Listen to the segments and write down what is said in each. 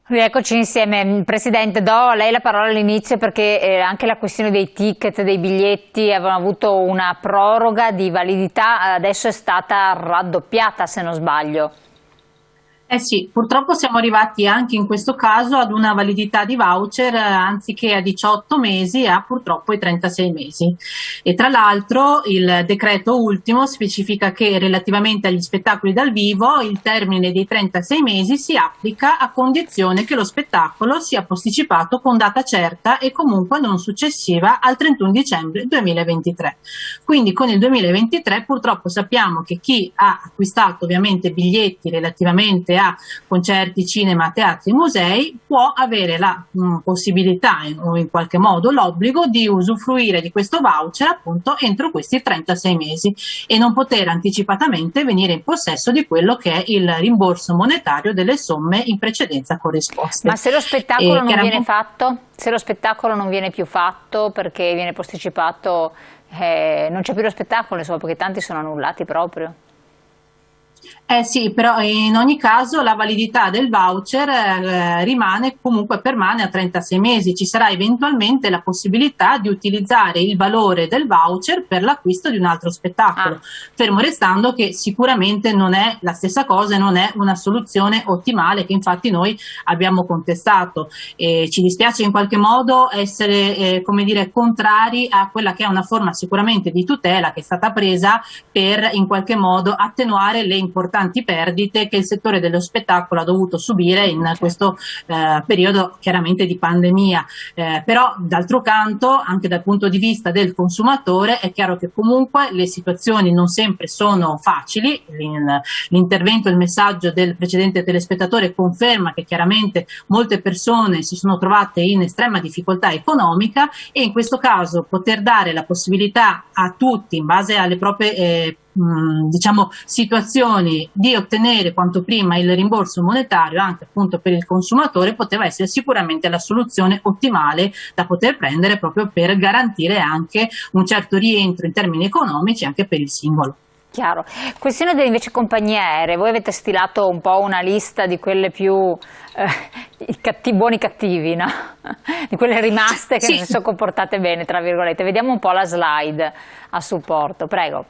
Rieccoci insieme. Presidente, do a lei la parola all'inizio perché anche la questione dei ticket, dei biglietti avevano avuto una proroga di validità, adesso è stata raddoppiata se non sbaglio. Eh sì, purtroppo siamo arrivati anche in questo caso ad una validità di voucher anziché a 18 mesi a purtroppo i 36 mesi. E tra l'altro il decreto ultimo specifica che relativamente agli spettacoli dal vivo il termine dei 36 mesi si applica a condizione che lo spettacolo sia posticipato con data certa e comunque non successiva al 31 dicembre 2023. Quindi con il 2023 purtroppo sappiamo che chi ha acquistato ovviamente biglietti relativamente a concerti, cinema, teatri e musei può avere la possibilità o in qualche modo l'obbligo di usufruire di questo voucher appunto entro questi 36 mesi e non poter anticipatamente venire in possesso di quello che è il rimborso monetario delle somme in precedenza corrisposte. Ma se lo spettacolo non viene fatto? Se lo spettacolo non viene più fatto perché viene posticipato, non c'è più lo spettacolo, insomma, perché tanti sono annullati proprio. Eh sì, però in ogni caso la validità del voucher permane a 36 mesi. Ci sarà eventualmente la possibilità di utilizzare il valore del voucher per l'acquisto di un altro spettacolo, fermo restando che sicuramente non è la stessa cosa e non è una soluzione ottimale che infatti noi abbiamo contestato. Ci dispiace in qualche modo essere come dire, contrari a quella che è una forma sicuramente di tutela che è stata presa per in qualche modo attenuare le importanti perdite che il settore dello spettacolo ha dovuto subire in questo periodo chiaramente di pandemia. Però d'altro canto, anche dal punto di vista del consumatore, è chiaro che comunque le situazioni non sempre sono facili. L'intervento, il messaggio del precedente telespettatore conferma che chiaramente molte persone si sono trovate in estrema difficoltà economica e in questo caso poter dare la possibilità a tutti, in base alle proprie diciamo situazioni, di ottenere quanto prima il rimborso monetario anche appunto per il consumatore poteva essere sicuramente la soluzione ottimale da poter prendere proprio per garantire anche un certo rientro in termini economici anche per il singolo. Chiaro. Questione delle invece compagnie aeree, voi avete stilato un po' una lista di quelle più buoni cattivi, no? Di quelle rimaste che Sì. si sono comportate bene, tra virgolette. Vediamo un po' la slide a supporto, prego.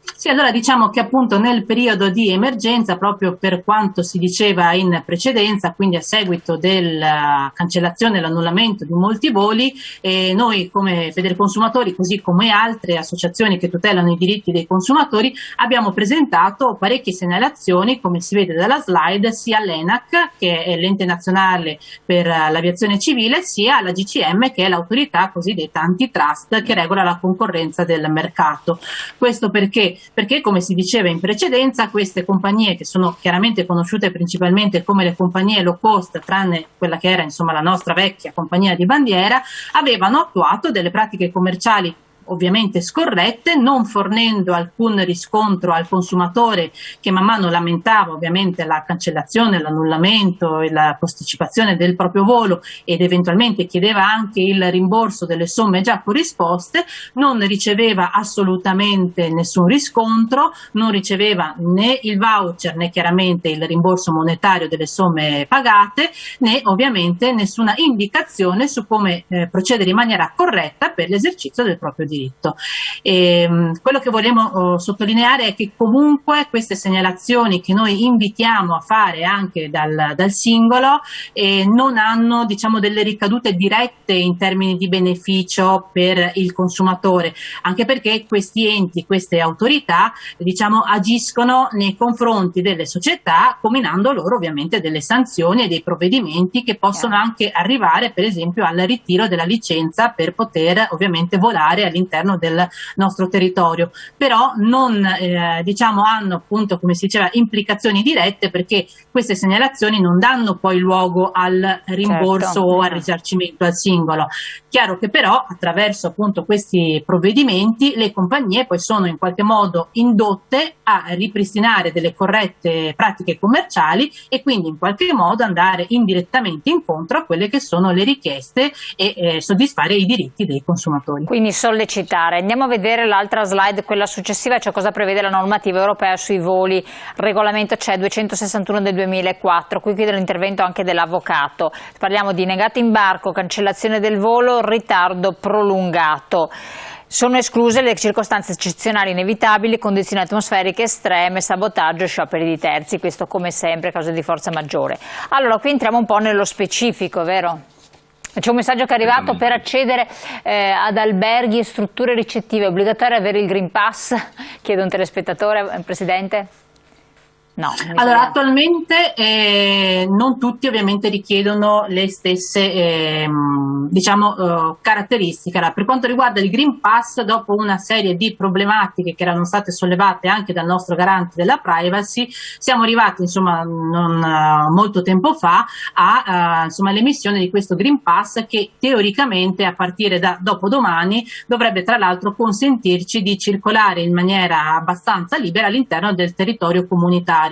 Sì, allora diciamo che appunto nel periodo di emergenza, proprio per quanto si diceva in precedenza, quindi a seguito della cancellazione e l'annullamento di molti voli, noi come Federconsumatori, così come altre associazioni che tutelano i diritti dei consumatori, abbiamo presentato parecchie segnalazioni, come si vede dalla slide, sia all'ENAC, che è l'ente nazionale per l'aviazione civile, sia alla GCM, che è l'autorità cosiddetta antitrust che regola la concorrenza del mercato. Questo perché, come si diceva in precedenza, queste compagnie che sono chiaramente conosciute principalmente come le compagnie low cost, tranne quella che era insomma la nostra vecchia compagnia di bandiera, avevano attuato delle pratiche commerciali ovviamente scorrette, non fornendo alcun riscontro al consumatore che man mano lamentava ovviamente la cancellazione, l'annullamento e la posticipazione del proprio volo ed eventualmente chiedeva anche il rimborso delle somme già corrisposte, non riceveva assolutamente nessun riscontro, non riceveva né il voucher né chiaramente il rimborso monetario delle somme pagate, né ovviamente nessuna indicazione su come procedere in maniera corretta per l'esercizio del proprio diritto. Quello che vogliamo sottolineare è che comunque queste segnalazioni che noi invitiamo a fare anche dal singolo non hanno diciamo delle ricadute dirette in termini di beneficio per il consumatore, anche perché questi enti, queste autorità diciamo agiscono nei confronti delle società comminando loro ovviamente delle sanzioni e dei provvedimenti che possono anche arrivare per esempio al ritiro della licenza per poter ovviamente volare all'interno del nostro territorio, però non diciamo hanno appunto come si diceva implicazioni dirette perché queste segnalazioni non danno poi luogo al rimborso o al risarcimento al singolo. Chiaro che però attraverso appunto questi provvedimenti le compagnie poi sono in qualche modo indotte a ripristinare delle corrette pratiche commerciali e quindi in qualche modo andare indirettamente incontro a quelle che sono le richieste e soddisfare i diritti dei consumatori. Quindi citare. Andiamo a vedere l'altra slide, quella successiva, cioè cosa prevede la normativa europea sui voli. Regolamento CE 261 del 2004, qui chiede l'intervento anche dell'avvocato. Parliamo di negato imbarco, cancellazione del volo, ritardo prolungato. Sono escluse le circostanze eccezionali inevitabili, condizioni atmosferiche estreme, sabotaggio e scioperi di terzi, questo come sempre cause di forza maggiore. Allora, qui entriamo un po' nello specifico, vero? C'è un messaggio che è arrivato: per accedere ad alberghi e strutture ricettive è obbligatorio avere il Green Pass? Chiede un telespettatore, Presidente. No, allora, attualmente non tutti ovviamente richiedono le stesse caratteristiche. Allora, per quanto riguarda il Green Pass, dopo una serie di problematiche che erano state sollevate anche dal nostro garante della privacy, siamo arrivati non molto tempo fa all'emissione di questo Green Pass, che teoricamente a partire da dopodomani dovrebbe tra l'altro consentirci di circolare in maniera abbastanza libera all'interno del territorio comunitario.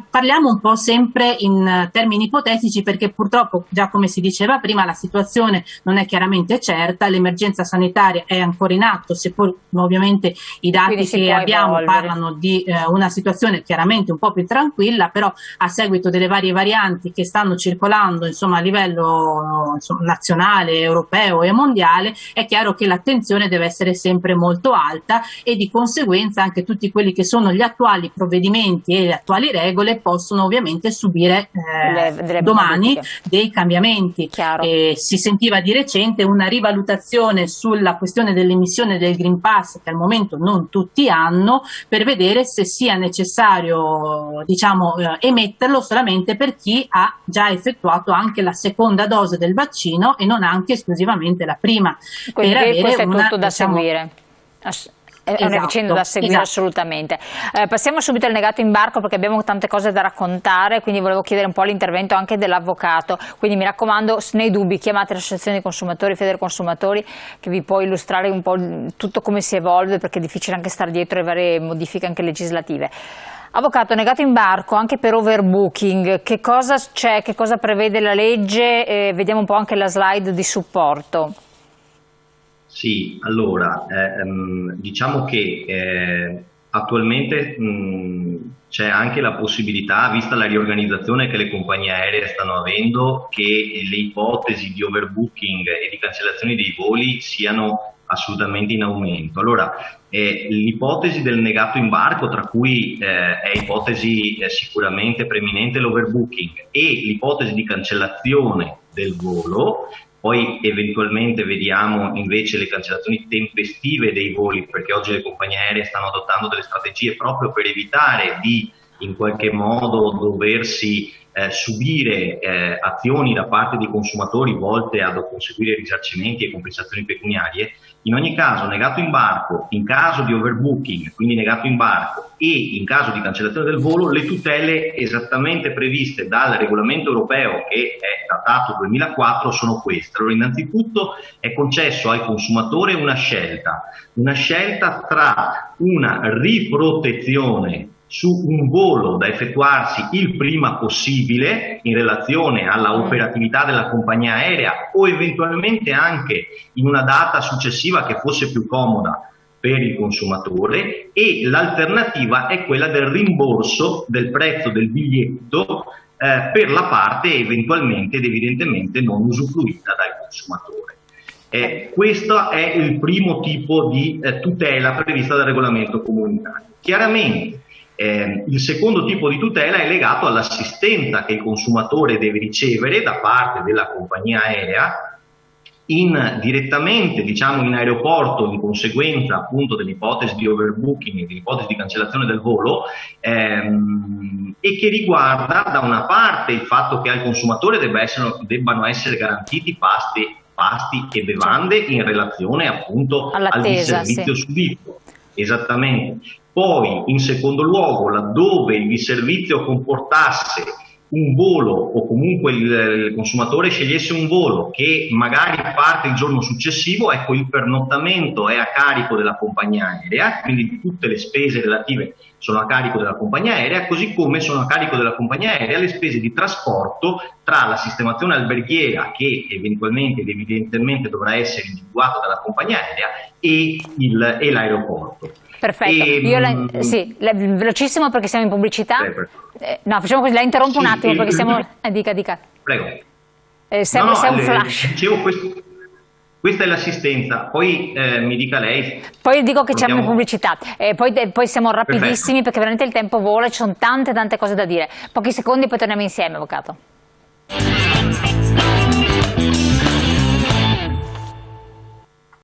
Parliamo un po' sempre in termini ipotetici, perché purtroppo, già come si diceva prima, la situazione non è chiaramente certa, l'emergenza sanitaria è ancora in atto, seppur ovviamente i dati che abbiamo parlano di una situazione chiaramente un po' più tranquilla, però a seguito delle varie varianti che stanno circolando a livello nazionale, europeo e mondiale, è chiaro che l'attenzione deve essere sempre molto alta, e di conseguenza anche tutti quelli che sono gli attuali provvedimenti e le attuali regole possono ovviamente subire domani dei cambiamenti. Si sentiva di recente una rivalutazione sulla questione dell'emissione del Green Pass, che al momento non tutti hanno, per vedere se sia necessario emetterlo solamente per chi ha già effettuato anche la seconda dose del vaccino e non anche esclusivamente la prima. Quindi questo è tutto da seguire. È una vicenda da seguire assolutamente. Passiamo subito al negato imbarco, perché abbiamo tante cose da raccontare, quindi volevo chiedere un po' l'intervento anche dell'avvocato. Quindi mi raccomando, nei dubbi chiamate l'associazione dei consumatori, Federconsumatori, che vi può illustrare un po' tutto come si evolve, perché è difficile anche stare dietro le varie modifiche anche legislative. Avvocato, negato imbarco anche per overbooking, che cosa c'è, che cosa prevede la legge? Vediamo un po' anche la slide di supporto. Sì, allora, diciamo che attualmente c'è anche la possibilità, vista la riorganizzazione che le compagnie aeree stanno avendo, che le ipotesi di overbooking e di cancellazione dei voli siano assolutamente in aumento. Allora, l'ipotesi del negato imbarco, tra cui è ipotesi sicuramente preminente l'overbooking, e l'ipotesi di cancellazione del volo. Poi eventualmente vediamo invece le cancellazioni tempestive dei voli, perché oggi le compagnie aeree stanno adottando delle strategie proprio per evitare di in qualche modo doversi subire azioni da parte dei consumatori volte ad conseguire risarcimenti e compensazioni pecuniarie. In ogni caso, negato imbarco, in caso di overbooking, quindi negato imbarco, e in caso di cancellazione del volo, le tutele esattamente previste dal regolamento europeo, che è datato 2004, sono queste. Allora, innanzitutto è concesso al consumatore una scelta tra una riprotezione su un volo da effettuarsi il prima possibile in relazione alla operatività della compagnia aerea, o eventualmente anche in una data successiva che fosse più comoda per il consumatore, e l'alternativa è quella del rimborso del prezzo del biglietto per la parte eventualmente ed evidentemente non usufruita dal consumatore. Questo è il primo tipo di tutela prevista dal regolamento comunitario. Chiaramente il secondo tipo di tutela è legato all'assistenza che il consumatore deve ricevere da parte della compagnia aerea direttamente, diciamo, in aeroporto, in conseguenza appunto dell'ipotesi di overbooking e dell'ipotesi di cancellazione del volo, e che riguarda da una parte il fatto che al consumatore debbano essere garantiti pasti e bevande in relazione appunto al disservizio subito. Esattamente. Poi, in secondo luogo, laddove il disservizio comportasse un volo o comunque il consumatore scegliesse un volo che magari parte il giorno successivo, ecco, il pernottamento è a carico della compagnia aerea, quindi tutte le spese relative sono a carico della compagnia aerea, così come sono a carico della compagnia aerea le spese di trasporto tra la sistemazione alberghiera, che eventualmente ed evidentemente dovrà essere individuata dalla compagnia aerea, e l'aeroporto. Perfetto, sì, velocissimo perché siamo in pubblicità. No, facciamo così, la interrompo un attimo perché siamo... Dica. Prego. Sei un flash. Dicevo, questa è l'assistenza, poi mi dica lei. Poi dico che c'è una pubblicità, poi siamo rapidissimi. Perfetto. Perché veramente il tempo vola, ci sono tante cose da dire. Pochi secondi e poi torniamo insieme, avvocato.